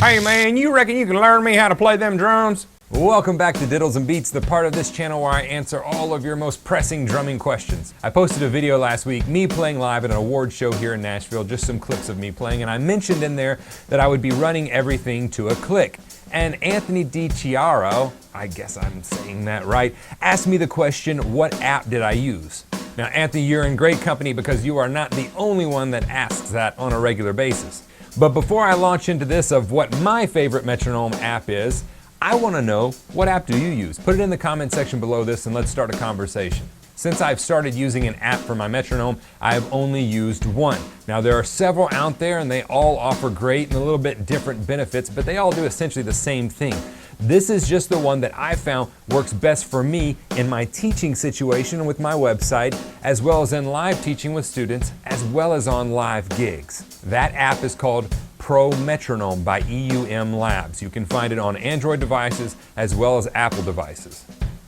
Hey man, you reckon you can learn me how to play them drums? Welcome back to Diddles and Beats, the part of this channel where I answer all of your most pressing drumming questions. I posted a video last week, me playing live at an award show here in Nashville, just some clips of me playing, and I mentioned in there that I would be running everything to a click. And Anthony DiChiaro, I guess I'm saying that right, asked me the question, what app did I use? Now Anthony, you're in great company because you are not the only one that asks that on a regular basis. But before I launch into this of what my favorite metronome app is, I want to know, what app do you use? Put it in the comment section below this and let's start a conversation. Since I've started using an app for my metronome, I have only used one. Now there are several out there and they all offer great and a little bit different benefits, but they all do essentially the same thing. This is just the one that I found works best for me in my teaching situation with my website, as well as in live teaching with students, as well as on live gigs. That app is called METRONOME by EUM Labs. You can find it on Android devices as well as Apple devices.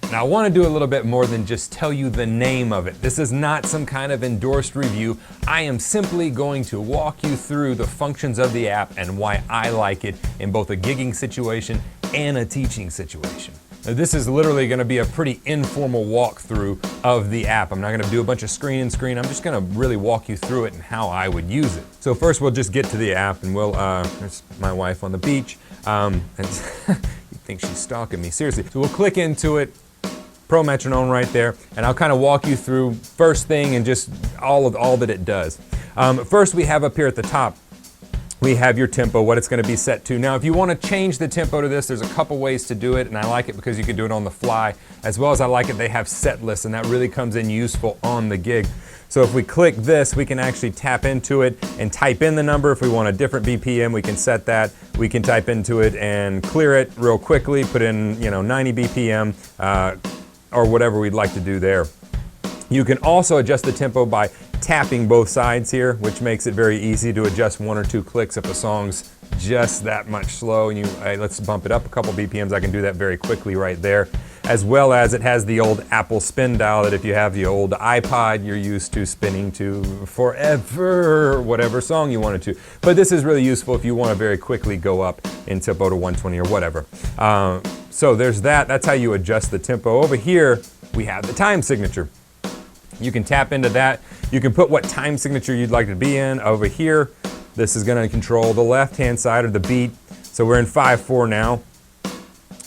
Now I want to do a little bit more than just tell you the name of it. This is not some kind of endorsed review. I am simply going to walk you through the functions of the app and why I like it in both a gigging situation and a teaching situation. Now, this is literally going to be a pretty informal walkthrough of the app. I'm not going to do a bunch of screen. I'm just going to really walk you through it and how I would use it. So first we'll just get to the app and we'll, there's my wife on the beach. And you think she's stalking me, seriously. So we'll click into it, Pro Metronome right there, and I'll kind of walk you through first thing and just all that it does. First we have up here at the top, we have your tempo, what it's going to be set to. Now if you want to change the tempo to this, there's a couple ways to do it, and I like it because you can do it on the fly, as well as I like it they have set lists, and that really comes in useful on the gig. So if we click this, we can actually tap into it and type in the number. If we want a different BPM, we can set that. We can type into it and clear it real quickly, put in 90 BPM, or whatever we'd like to do there. You can also adjust the tempo by tapping both sides here, which makes it very easy to adjust one or two clicks if a song's just that much slow and let's bump it up a couple BPMs. I can do that very quickly right there. As well as it has the old Apple spin dial that if you have the old iPod, you're used to spinning to forever, whatever song you wanted to. But this is really useful if you want to very quickly go up in tempo to 120 or whatever. So there's that. That's how you adjust the tempo. Over here, we have the time signature. You can tap into that. You can put what time signature you'd like to be in. Over here, this is going to control the left-hand side of the beat. So we're in 5/4 now.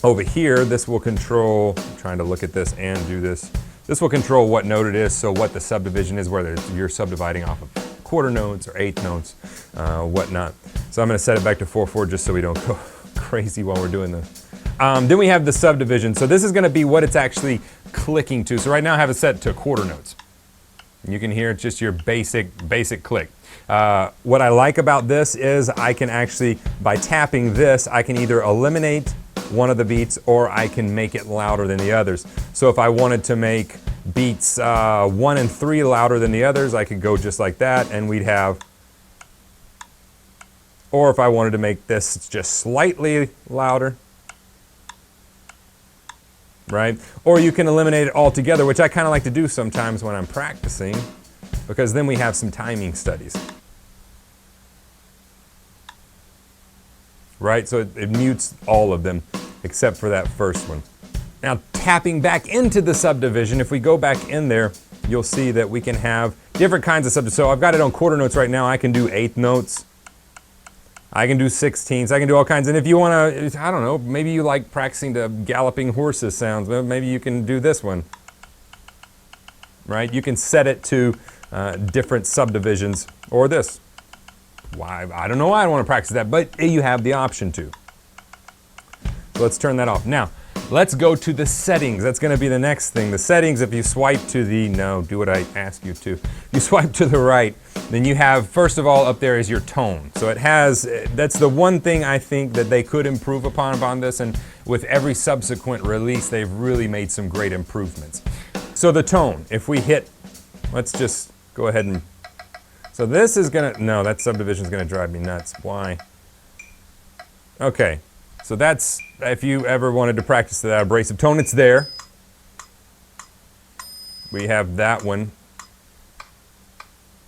Over here, this will control, I'm trying to look at this and do this. This will control what note it is, so what the subdivision is, whether you're subdividing off of quarter notes or eighth notes, whatnot. So I'm going to set it back to 4/4 just so we don't go crazy while we're doing this. Then we have the subdivision. So this is going to be what it's actually clicking to. So right now I have it set to quarter notes. You can hear it's just your basic click. What I like about this is I can actually, by tapping this, I can either eliminate one of the beats or I can make it louder than the others. So if I wanted to make beats 1 and 3 louder than the others, I could go just like that and we'd have, or if I wanted to make this just slightly louder, right? Or you can eliminate it altogether, which I kind of like to do sometimes when I'm practicing, because then we have some timing studies. Right? So it mutes all of them except for that first one. Now tapping back into the subdivision, if we go back in there, you'll see that we can have different kinds of subdivisions. So I've got it on quarter notes right now. I can do eighth notes. I can do 16ths, I can do all kinds. And if you want to, I don't know, maybe you like practicing the galloping horses sounds, maybe you can do this one, right? You can set it to different subdivisions, or this. Why? I don't know why I want to practice that, but you have the option to. So let's turn that off. Now, let's go to the settings. That's going to be the next thing. The settings, if you swipe to the, no, do what I ask you to. If you swipe to the right, then you have, first of all, up there is your tone. So it has, that's the one thing I think that they could improve upon this, and with every subsequent release, they've really made some great improvements. So the tone, if we hit, let's just go ahead and, so this is gonna, no, that subdivision is gonna drive me nuts. Why? Okay, so that's, if you ever wanted to practice that abrasive tone, it's there. We have that one.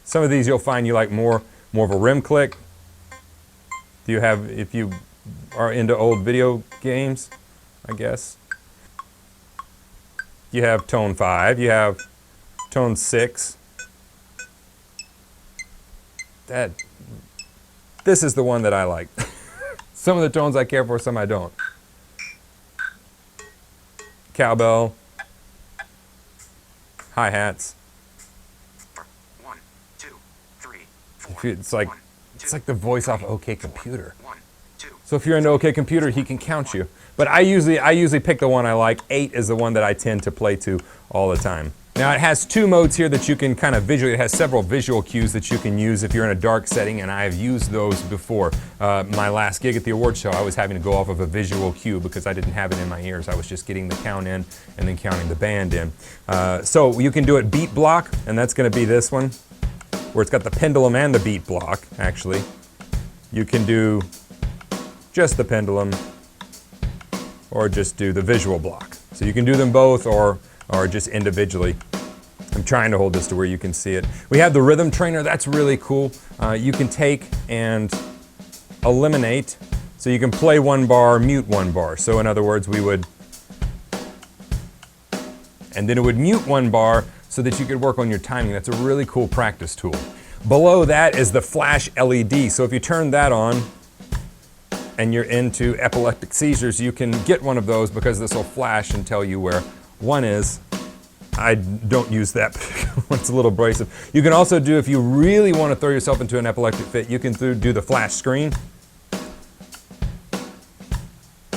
Some of these you'll find you like more of a rim click. Do you have, if you are into old video games, I guess. You have tone 5, you have tone 6. This is the one that I like. Some of the tones I care for, some I don't. Cowbell, hi-hats. 1, 2, 3, 4. It's like the voice off OK Computer. So if you're into OK Computer, he can count you. But I usually pick the one I like. 8 is the one that I tend to play to all the time. Now it has 2 modes here that you can kind of visually, it has several visual cues that you can use if you're in a dark setting, and I have used those before. My last gig at the award show, I was having to go off of a visual cue because I didn't have it in my ears. I was just getting the count in and then counting the band in. So you can do it beat block, and that's going to be this one, where it's got the pendulum and the beat block, actually. You can do just the pendulum, or just do the visual block. So you can do them both, or just individually. I'm trying to hold this to where you can see it. We have the rhythm trainer, that's really cool. You can take and eliminate, so you can play 1 bar, mute 1 bar. So in other words, we would, and then it would mute 1 bar so that you could work on your timing. That's a really cool practice tool. Below that is the flash LED. So if you turn that on, and you're into epileptic seizures, you can get one of those because this will flash and tell you where one is. I don't use that when it's a little abrasive. You can also do, if you really want to throw yourself into an epileptic fit, you can do the flash screen,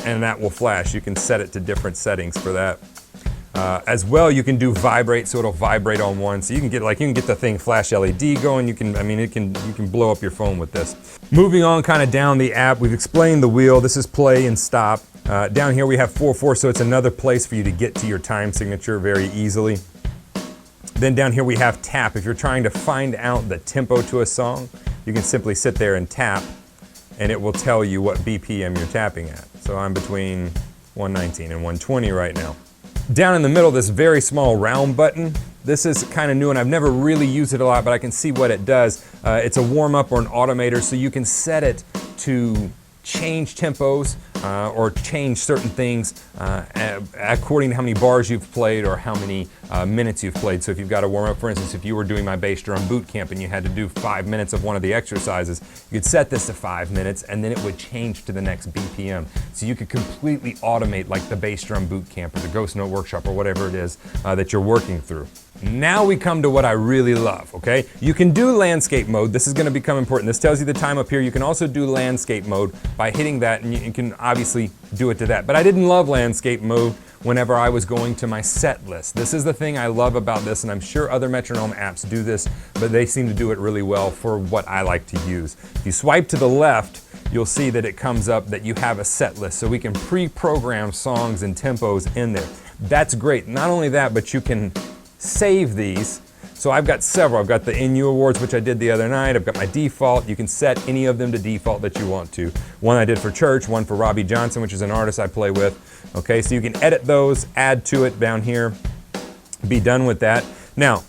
and that will flash. You can set it to different settings for that. As well, you can do vibrate, so it'll vibrate on one. So you can get the thing flash LED going. You can blow up your phone with this. Moving on kind of down the app, we've explained the wheel. This is play and stop. Down here we have 4/4, so it's another place for you to get to your time signature very easily. Then down here we have tap. If you're trying to find out the tempo to a song, you can simply sit there and tap, and it will tell you what BPM you're tapping at. So I'm between 119 and 120 right now. Down in the middle, this very small round button. This is kind of new, and I've never really used it a lot, but I can see what it does. It's a warm-up or an automator, so you can set it to change tempos or change certain things according to how many bars you've played or how many minutes you've played. So if you've got to warm up, for instance, if you were doing my bass drum boot camp and you had to do 5 minutes of one of the exercises, you could set this to 5 minutes and then it would change to the next BPM. So you could completely automate like the bass drum boot camp or the Ghost Note workshop or whatever it is that you're working through. Now we come to what I really love, okay? You can do landscape mode. This is going to become important. This tells you the time up here. You can also do landscape mode by hitting that, and you can obviously do it to that. But I didn't love landscape mode whenever I was going to my set list. This is the thing I love about this, and I'm sure other metronome apps do this, but they seem to do it really well for what I like to use. If you swipe to the left, you'll see that it comes up that you have a set list, so we can pre-program songs and tempos in there. That's great. Not only that, but you can save these. So I've got several. I've got the NU Awards, which I did the other night. I've got my default. You can set any of them to default that you want to. One I did for church, one for Robbie Johnson, which is an artist I play with. Okay, so you can edit those, add to it down here, be done with that. Now,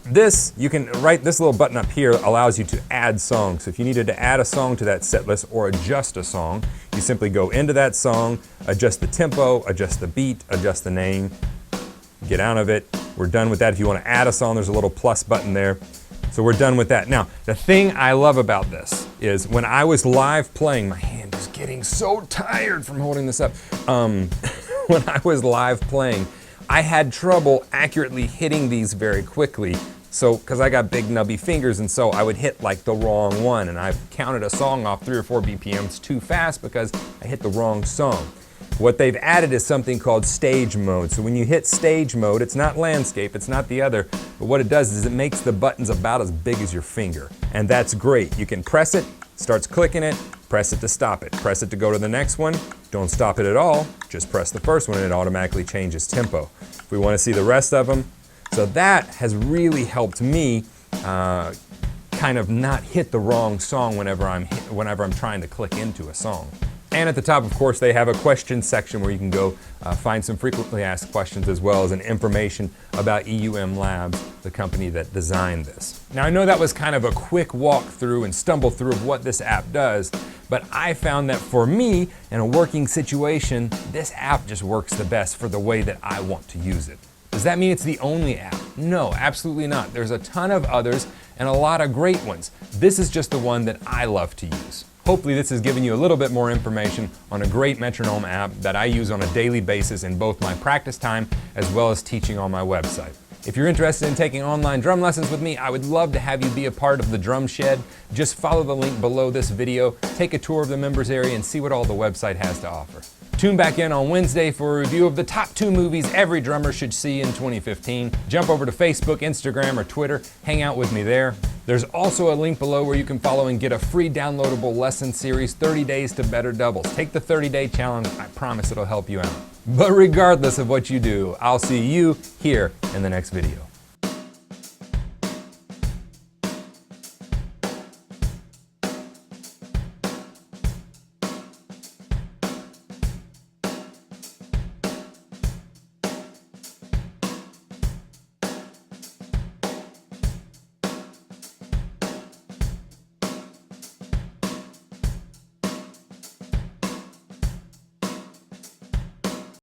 this, you can write this little button up here allows you to add songs. So if you needed to add a song to that set list or adjust a song, you simply go into that song, adjust the tempo, adjust the beat, adjust the name, get out of it. We're done with that. If you want to add a song, there's a little plus button there. So we're done with that. Now, the thing I love about this is when I was live playing, my hand is getting so tired from holding this up. When I was live playing, I had trouble accurately hitting these very quickly. So, because I got big nubby fingers, and so I would hit like the wrong one, and I've counted a song off 3 or 4 BPMs too fast because I hit the wrong song. What they've added is something called stage mode. So when you hit stage mode, it's not landscape, it's not the other, but what it does is it makes the buttons about as big as your finger. And that's great. You can press it, starts clicking it, press it to stop it, press it to go to the next one, don't stop it at all, just press the first one and it automatically changes tempo. If we want to see the rest of them, so that has really helped me kind of not hit the wrong song whenever I'm trying to click into a song. And at the top, of course, they have a questions section where you can go find some frequently asked questions as well as an information about EUM Labs, the company that designed this. Now, I know that was kind of a quick walkthrough and stumble through of what this app does, but I found that for me, in a working situation, this app just works the best for the way that I want to use it. Does that mean it's the only app? No, absolutely not. There's a ton of others and a lot of great ones. This is just the one that I love to use. Hopefully this has given you a little bit more information on a great metronome app that I use on a daily basis in both my practice time as well as teaching on my website. If you're interested in taking online drum lessons with me, I would love to have you be a part of the Drum Shed. Just follow the link below this video, take a tour of the members area, and see what all the website has to offer. Tune back in on Wednesday for a review of the top 2 movies every drummer should see in 2015. Jump over to Facebook, Instagram, or Twitter. Hang out with me there. There's also a link below where you can follow and get a free downloadable lesson series, 30 Days to Better Doubles. Take the 30-day challenge. I promise it'll help you out. But regardless of what you do, I'll see you here in the next video.